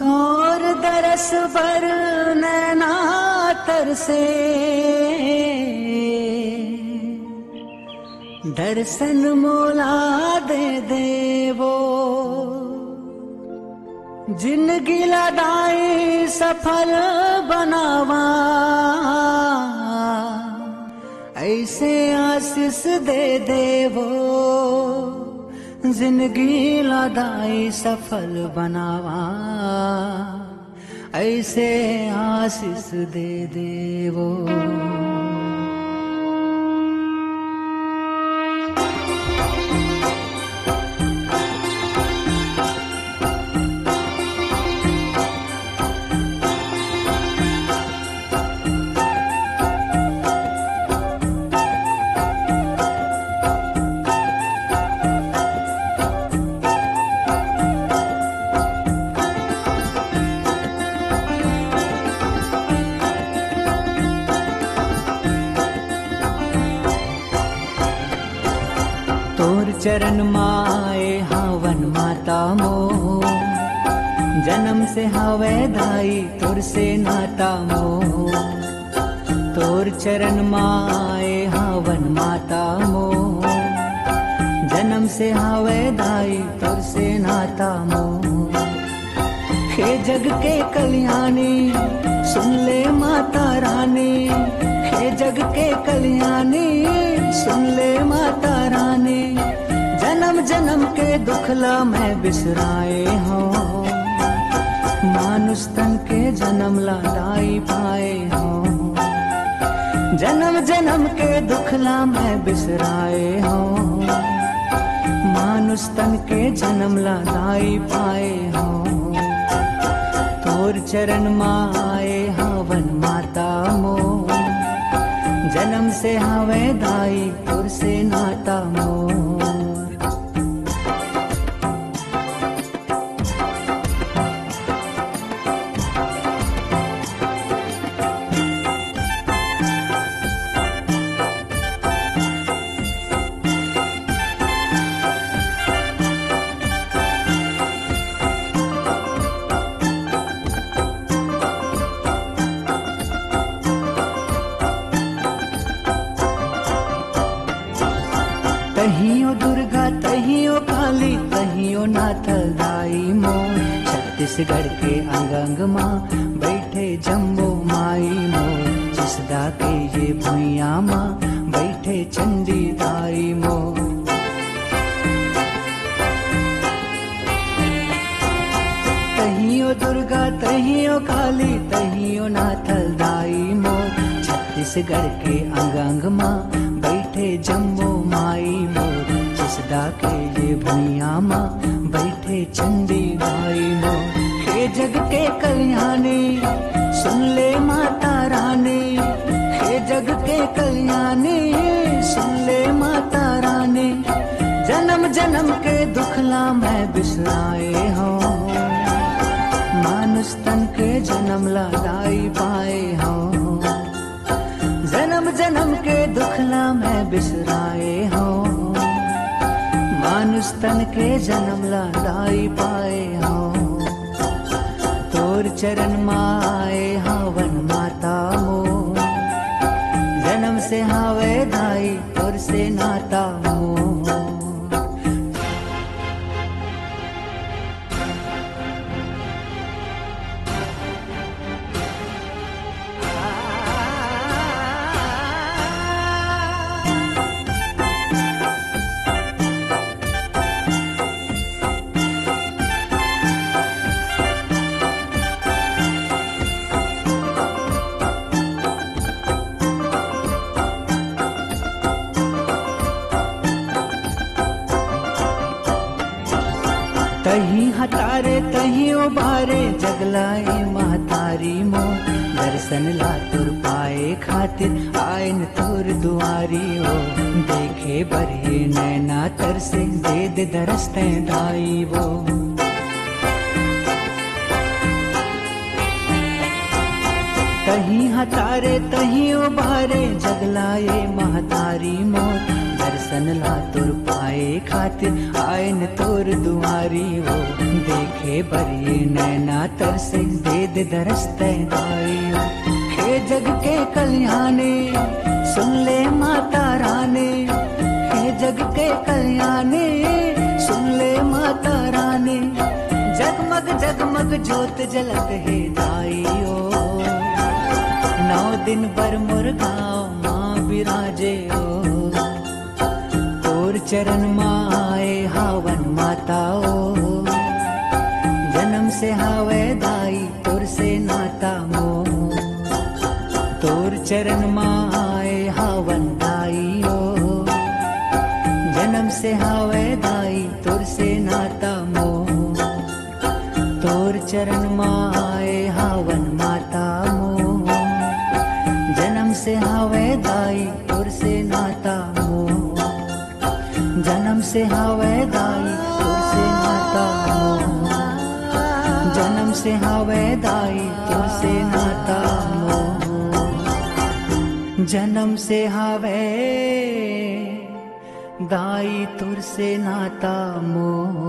तोर दरस बर नैना तरसे, दर्शन मोला दे देवो। जिंदगी लदाई सफल बनावा, ऐसे आशीष दे देवो। जिंदगी लदाई सफल बनावा, ऐसे आशीष दे देवो। तोर चरण माए हवन माता मो, जन्म से हवे धाई तोर से नाता मो। तोर चरण माए हवन माता मो, जन्म से हवे धाई तोर से नाता मो। हे जग के कल्याणी सुन ले माता रानी, हे जग के कल्याणी सुन ले माता रानी। जन्म जन्म के दुखला मैं बिसराए हो, मानुष तन के जन्म लादाई पाए हो। जन्म जन्म के दुखला मैं बिसराए हो, मानुष तन के जन्म लादाई पाए हो। तोर चरण माए हवन माता मो, जन्म से हवे दाई तोर से नाता मोर। तहियो दुर्गा तहियो काली तहियो नाथल दाई मो। छत्तीसगढ़ के अंग अंग माँ बैठे जम्बो माई मो। जिसदा के ये भुइया माँ बैठे चंडी दाई मो। तहियो दुर्गा तहियो काली तहियो नाथल दाई मो। छत्तीसगढ़ के अंग अंग माँ बैठे जम्बो माई मोर। जिसदा के ये भुइया माँ बैठे चंडी दाई मोर। हे जग के कल्याणी सुन ले माता रानी, हे जग के कल्याणी सुन ले माता रानी। जन्म जन्म के दुखला मैं बिसराए हो, मानुष तन के जन्म लादाई पाए हो। जन्म जन्म के दुखला मैं बिसराए हो, मानुष तन के जन्म लादाई पाए हो। तोर चरण माए हवन माता मो, जन्म से हावे दाई तोर से नाता मो। तही हतारे तही उबारे जगलाए महतारी मो। दर्शन ला तुर पाए खातिर आयन तुर दुआरी हो। देखे बरे नैना तरसे दे दे दरस्ते दाई वो। तही हतारे तही उबारे जगलाए महतारी मो। दर्शन दर्शन ला तुर पाए खातिर आयन तोर दुआरी हो। देखे बरिए नैना तरसे वेद दरसते दाई। हे जग के कल्याणे सुन ले माता रानी, हे जग के कल्याणे सुन ले माता रानी। जगमग जगमग ज्योत जलत है दाइयो, 9 दिन बर मुर्गांव माँ बिराजे हो। तोर चरण माँ आए हावन माताओ, जन्म से हावे दाई तोर से नाता मोह। तोर चरण माँ आए हावन दाइयो, जन्म से हावे दाई तोर से नाता मोह। तोर चरण माँ आए हावन माता मोह, जन्म से हावे दाई तोर से नाता मोह। जन्म से हावे दाई तोर से नाता मोह, जन्म से हावे दाई तोर से नाता मोह। जन्म से हावे दाई तुर से नाता मोह।